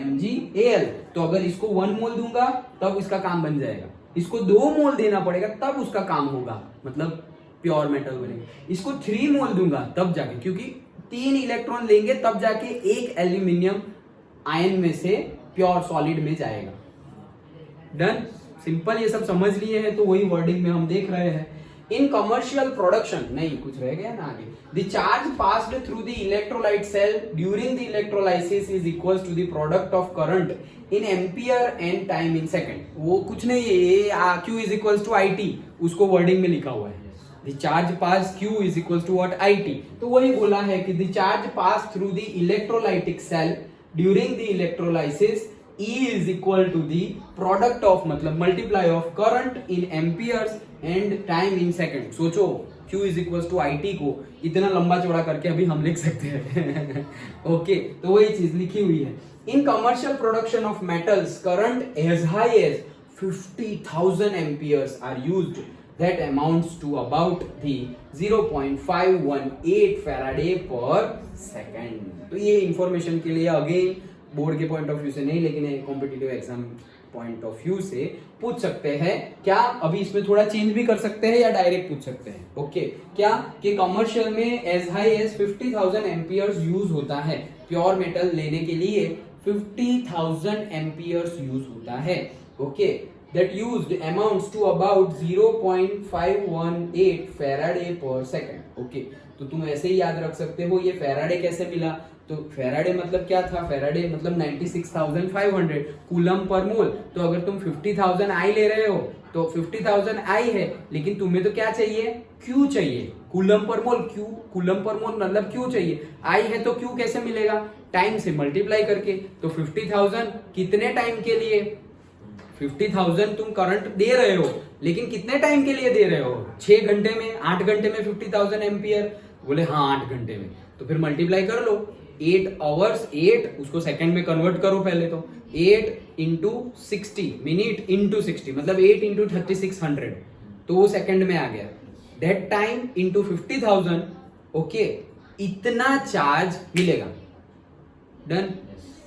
Mg, Al। तो अगर इसको 1 मोल दूंगा तब इसका काम बन जाएगा, इसको 2 मोल देना पड़ेगा तब उसका काम होगा, मतलब प्योर मेटल बनेगा। इसको 3 मोल दूंगा तब जाके, क्योंकि 3 इलेक्ट्रॉन लेंगे तब जाके एक एल्यूमिनियम आयन में से प्योर सॉलिड में जाएगा। डन, सिंपल, ये सब समझ लिए हैं तो वही वर्डिंग में हम देख रहे हैं। इन कमर्शियल प्रोडक्शन, नहीं कुछ रह गया ना आगे, the charge passed through the electrolyte cell during the electrolysis is equal to the product of current in ampere and time in second. वो कुछ नहीं है, ये Q is equal to IT, उसको वर्डिंग में लिखा हुआ है। The charge pass Q is equals to what, IT। तो वही बोला है कि the charge pass through the electrolytic cell during the electrolysis E is equal to the product of, मतलब multiply of current in amperes and time in second। सोचो Q is equals to IT को इतना लंबा चौड़ा करके अभी हम लिख सकते हैं। ओके, तो वही चीज लिखी हुई है। In commercial production of metals, current as high as 50,000 amperes are used, that amounts to about the 0.518 Faraday per second। तो ये इंफॉर्मेशन के लिए अगेन बोर्ड के पॉइंट ऑफ व्यू से नहीं, लेकिन competitive exam point of view से पूछ सकते हैं क्या। अभी इसमें थोड़ा चेंज भी कर सकते हैं या डायरेक्ट पूछ सकते हैं। ओके, क्या कि कमर्शियल में as high as 50,000 amperes use होता है, प्योर मेटल लेने के लिए 50,000 एम्पियर्स यूज होता है। Okay, that used amounts to about 0.518 Faraday per second। Okay, तो तुम ऐसे ही याद रख सकते हो ये फेराडे कैसे मिला। तो फेराडे मतलब क्या था, फेराडे मतलब 96,500 कूलम पर मोल। तो अगर तुम 50,000 I ले रहे हो तो 50,000 I है, लेकिन तुम्हें तो क्या चाहिए, Q चाहिए, कूलम पर मोल। Q कूलम पर मोल मतलब Q चाहिए, I है तो Q कैसे मिलेगा, टाइम से मल्टीप्लाई करके। तो 50,000 कितने टाइम के लिए, 50,000 तुम करंट दे रहे हो, लेकिन कितने टाइम के लिए दे रहे हो, 6 घंटे में, 8 घंटे में 50,000 एम्पियर। बोले हाँ 8 घंटे में, तो फिर मल्टीप्लाई कर लो, 8 आवर्स, 8 उसको सेकंड में कन्वर्ट करो पहले, तो 8 into 60 मिनट into 60 मतलब 8 into 3600, तो वो सेकंड में आ गया। That time into 50,000। ओके, इतना चार्ज मिलेगा। डन।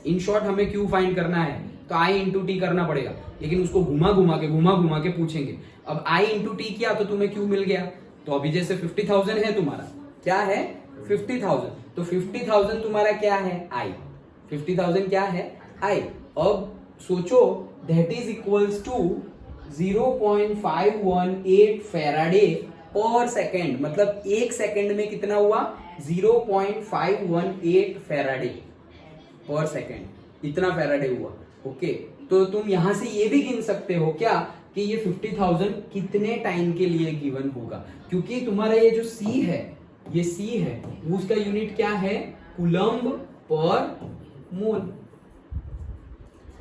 इन शॉर्ट हमें क्यू फाइंड करना है तो I into T करना पड़ेगा, लेकिन उसको घुमा घुमा के पूछेंगे। अब I into T किया तो तुम्हें Q मिल गया। तो अभी जैसे 50,000 है तुम्हारा, क्या है 50,000, तो 50,000 तुम्हारा क्या है I, 50,000 क्या है I। अब सोचो that is equals to 0.518 faraday per second, मतलब एक सेकेंड में कितना हुआ 0.518 फेराडे पर सेकेंड, इतना फेराडे हुआ। ओके, तो तुम यहां से ये भी गिन सकते हो क्या कि ये 50,000 कितने टाइम के लिए गिवन होगा, क्योंकि तुम्हारा ये जो C है, ये C है, उसका यूनिट क्या है, कूलम्ब पर मोल।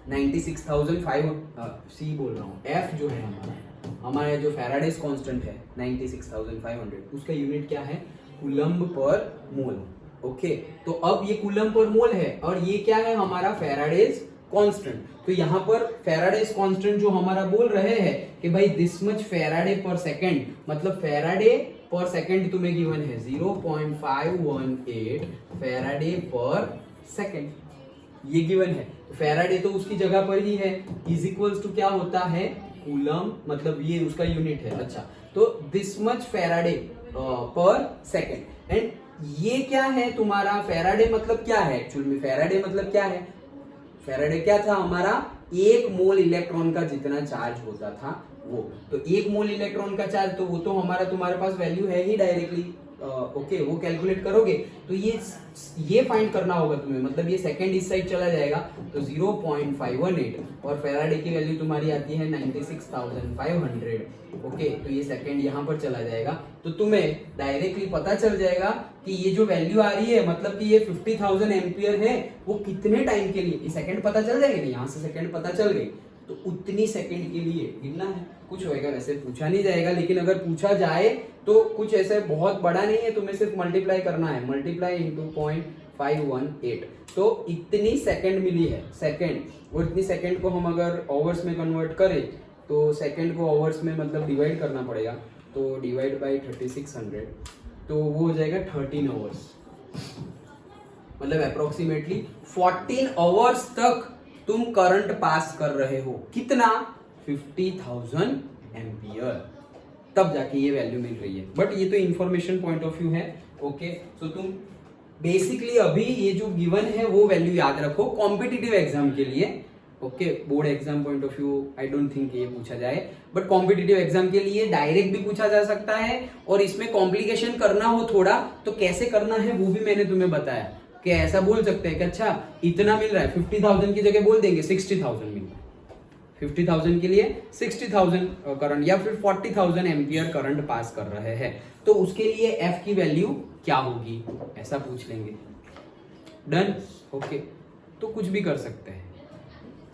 96,500 C बोल रहा हूं, F जो है हमारा हमारा जो फैराडेज कांस्टेंट है 96,500, उसका यूनिट क्या है? कूलम्ब पर मोल। ओके, तो अब ये कूलम्ब पर मोल है और ये क्या है? हमारा फैराडेज कांस्टेंट। तो यहाँ पर फैराडेज कांस्टेंट जो हमारा बोल रहे हैं कि भाई दिस मच फैराडे पर सेकंड, मतलब फैराडे पर सेकंड तुम्हें गिवन है 0.518 फैराडे पर सेकंड, ये गिवन है। तो फैराडे तो उसकी जगह पर ही है, इज इक्वल्स टू क्या होता है? कूलम्ब, मतलब ये उसका यूनिट है। अच्छा, तो दिस मच फैराडे पर सेकंड, एंड ये क्या है तुम्हारा? फैराडे मतलब क्या है एक्चुअल में? फैराडे मतलब क्या है? फैराडे क्या था हमारा? 1 मोल इलेक्ट्रॉन का जितना चार्ज होता था वो। तो 1 मोल इलेक्ट्रॉन का चार्ज, तो वो तो हमारा तुम्हारे पास वैल्यू है ही डायरेक्टली। ओके, वो कैलकुलेट करोगे तो ये फाइंड करना होगा तुम्हें, मतलब ये सेकंड इस साइड चला जाएगा तो 0.518 और फैराडे की वैल्यू तुम्हारी आती है 96,500। ओके, तो ये सेकंड यहाँ पर चला जाएगा, तो तुम्हें डायरेक्टली पता चल जाएगा कि ये जो वैल्यू आ रही है, मतलब कि ये 50,000 एम्पियर है, वो कितने टाइम के लिए? ये सेकंड पता चल जाएगा, यहाँ से सेकंड पता चल गई, तो उतनी सेकंड के लिए गिनना है। कुछ होएगा, वैसे पूछा नहीं जाएगा, लेकिन अगर पूछा जाए तो कुछ ऐसे बहुत बड़ा नहीं है, तुम्हें सिर्फ मल्टीप्लाई करना है, मल्टीप्लाई इंटू 0.518, तो इतनी सेकंड मिली है सेकंड। और इतनी सेकंड को हम अगर आवर्स में कन्वर्ट करें तो सेकंड को आवर्स में मतलब डिवाइड करना पड़ेगा, तो डिवाइड बाई 3600, तो वो हो जाएगा 13 आवर्स, मतलब अप्रोक्सीमेटली 14 आवर्स तक तुम करंट पास कर रहे हो। कितना? 50,000 एम्पियर, तब जाके ये वैल्यू मिल रही है। बट ये तो इंफॉर्मेशन पॉइंट ऑफ व्यू है। ओके, सो तुम बेसिकली अभी ये जो गिवन है वो वैल्यू याद रखो कॉम्पिटिटिव एग्जाम के लिए। Okay, board exam point of view I don't think ये पूछा जाए, बट कॉम्पिटिटिव एग्जाम के लिए डायरेक्ट भी पूछा जा सकता है, और इसमें कॉम्प्लिकेशन करना हो थोड़ा तो कैसे करना है वो भी मैंने तुम्हें बताया कि ऐसा बोल सकते हैं कि अच्छा इतना मिल रहा है, 50,000 की जगह बोल देंगे 60,000 मिल रहा है, 50,000 के लिए 60,000 करंट या फिर 40,000 एम्पियर करंट पास कर रहे हैं, तो उसके लिए एफ की वैल्यू क्या होगी ऐसा पूछ लेंगे। डन। ओके, तो कुछ भी कर सकते हैं,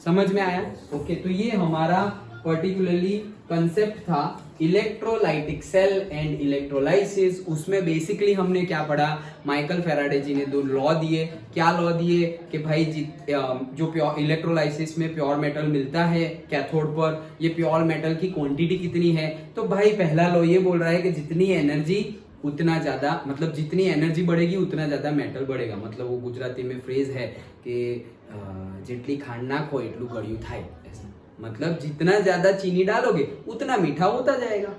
समझ में आया? ओके, तो ये हमारा पर्टिकुलरली कंसेप्ट था इलेक्ट्रोलाइटिक सेल एंड इलेक्ट्रोलाइसिस। उसमें बेसिकली हमने क्या पढ़ा? माइकल फैराडे जी ने 2 लॉ दिए। क्या लॉ दिए? कि भाई जो प्योर इलेक्ट्रोलाइसिस में प्योर मेटल मिलता है कैथोड पर, ये प्योर मेटल की क्वांटिटी कितनी है? तो भाई पहला लॉ ये बोल रहा है कि जितनी एनर्जी उतना ज्यादा, मतलब जितनी एनर्जी बढ़ेगी उतना ज्यादा मेटल बढ़ेगा। मतलब वो गुजराती में फ्रेज है कि जेटली खांड नाखो एटलू गळ्યું થાય, ऐसा मतलब जितना ज्यादा चीनी डालोगे उतना मीठा होता जाएगा।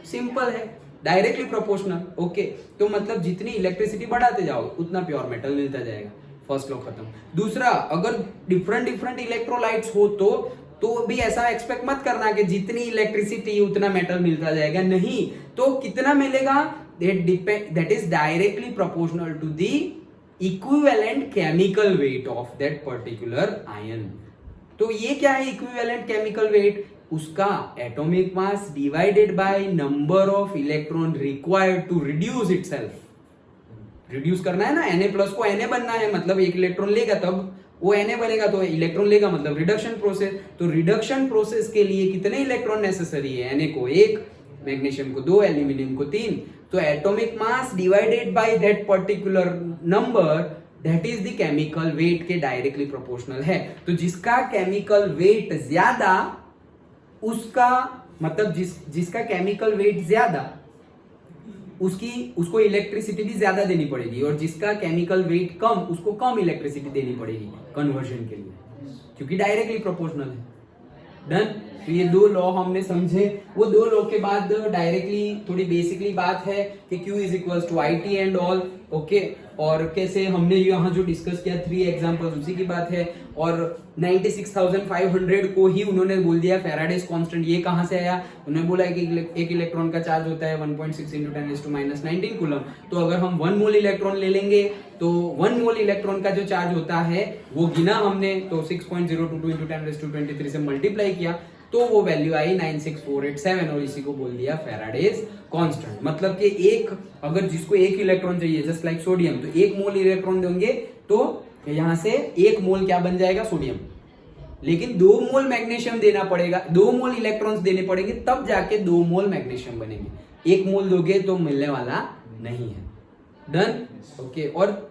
सिंपल है, डायरेक्टली प्रोपोर्शनल। ओके, तो मतलब जितनी इलेक्ट्रिसिटी बढ़ाते जाओगे उतना प्योर मेटल मिलता जाएगा। फर्स्ट लॉ खत्म। दूसरा, अगर डिफरेंट इलेक्ट्रोलाइट्स हो तो भी ऐसा एक्सपेक्ट मत करना कि जितनी इलेक्ट्रिसिटी उतना मेटल मिलता जाएगा, नहीं। तो कितना मिलेगा? that is directly proportional to the equivalent chemical weight of that particular ion। तो ये क्या है इक्विवेलेंट केमिकल वेट? उसका atomic mass divided by number of electron required to reduce itself. Reduce करना है ना, Na+ को Na बनना है, मतलब 1 इलेक्ट्रॉन लेगा तब वो Na बनेगा, तो इलेक्ट्रॉन लेगा मतलब रिडक्शन प्रोसेस। तो रिडक्शन प्रोसेस के लिए कितने इलेक्ट्रॉन नेसेसरी है? Na को 1, मैग्नीशियम को 2, एल्यूमिनियम को 3। तो atomic mass divided by that particular number, that is the chemical weight के डायरेक्टली प्रोपोर्शनल है। तो जिसका केमिकल वेट ज्यादा, उसका मतलब जिसका केमिकल वेट ज्यादा उसको इलेक्ट्रिसिटी भी ज्यादा देनी पड़ेगी, और जिसका केमिकल वेट कम उसको कम इलेक्ट्रिसिटी देनी पड़ेगी कन्वर्जन के लिए, क्योंकि डायरेक्टली प्रोपोर्शनल है। डन। तो ये 2 लॉ हमने समझे। वो 2 लॉ के बाद डायरेक्टली थोड़ी बेसिकली बात है कि Q is equals to IT and all. Okay, और कैसे हमने यहाँ जो डिस्कस किया 3 एग्जांपल्स उसी की बात है। और 96,500 को ही उन्होंने बोल दिया फैराडेज कांस्टेंट। ये कहाँ से आया? उन्होंने बोला है कि एक इलेक्ट्रॉन का चार्ज होता है 1.6 × 10⁻⁻19 कूलम। तो अगर हम 1 मोल इलेक्ट्रॉन ले लेंगे तो 1 मोल इलेक्ट्रॉन का जो चार्ज होता है वो गिना हमने, तो 6.022 × 10⁻23 से मल्टीप्लाई किया तो वो वैल्यू आई 96487, और इसी को बोल दिया फैराडेज कांस्टेंट। मतलब कि अगर जिसको 1 इलेक्ट्रॉन चाहिए जस्ट लाइक सोडियम, तो 1 मोल इलेक्ट्रॉन देंगे तो यहां से 1 मोल क्या बन जाएगा? सोडियम। लेकिन 2 मोल मैग्नीशियम देना पड़ेगा, 2 मोल इलेक्ट्रॉन्स देने पड़ेंगे, तब जाके 2 मोल मैग्नीशियम बनेंगे। 1 मोल दोगे तो मिलने वाला नहीं है। डन। ओके। और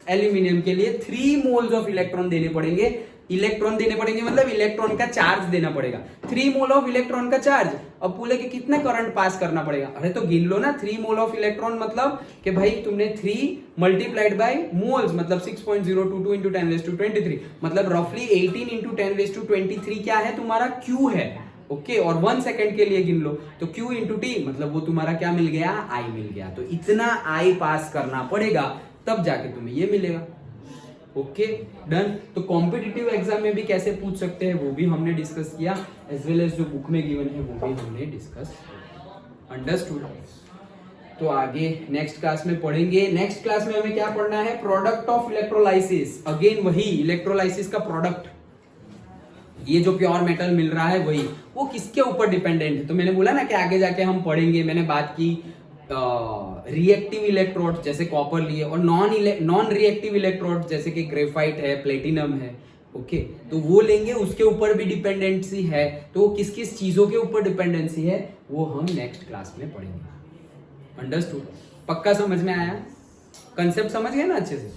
एल्यूमिनियम के लिए 3 मोल्स ऑफ इलेक्ट्रॉन देने पड़ेंगे। इलेक्ट्रॉन देने पड़ेंगे मतलब इलेक्ट्रॉन का चार्ज देना पड़ेगा। 3 मोल ऑफ इलेक्ट्रॉन का चार्ज। अब बोले कि कितना करंट पास करना पड़ेगा, अरे तो गिन लो ना। 3 मोल ऑफ इलेक्ट्रॉन मतलब कि भाई तुमने 3 मल्टीप्लाइड बाय मोल्स, मतलब 6.022 इंटू 10⁻23, मतलब रफली 18 इंटू 10⁻23 क्या है तुम्हारा, क्यू है। ओके। और 1 सेकंड के लिए गिन लो तो Q इंटू टी, मतलब वो तुम्हारा क्या मिल गया, I मिल गया। तो इतना I पास करना पड़ेगा तब जाके तुम्हें ये मिलेगा। ओके। डन। तो कॉम्पिटिटिव एग्जाम में भी कैसे पूछ सकते हैं वो भी हमने डिस्कस किया, एज वेल एज जो बुक में गिवन है वो भी हमने डिस्कस। अंडरस्टूड। तो आगे नेक्स्ट क्लास में पढ़ेंगे। नेक्स्ट क्लास में हमें क्या पढ़ना है, प्रोडक्ट ऑफ इलेक्ट्रोलाइसिस। अगेन वही इलेक्ट्रोलाइसिस का प्रोडक्ट, ये जो प्योर मेटल मिल रहा है वही, वो किसके ऊपर डिपेंडेंट है। तो मैंने बोला ना कि आगे जाके हम पढ़ेंगे, मैंने बात की रिएक्टिव इलेक्ट्रोड जैसे कॉपर लिए, और नॉन रिएक्टिव इलेक्ट्रोड जैसे कि ग्रेफाइट है, प्लेटिनम है। ओके। तो वो लेंगे, उसके ऊपर भी डिपेंडेंसी है। तो वो किस किस चीजों के ऊपर डिपेंडेंसी है वो हम नेक्स्ट क्लास में पढ़ेंगे। अंडरस्टूड। पक्का समझ में आया, कंसेप्ट समझ गए ना अच्छे से।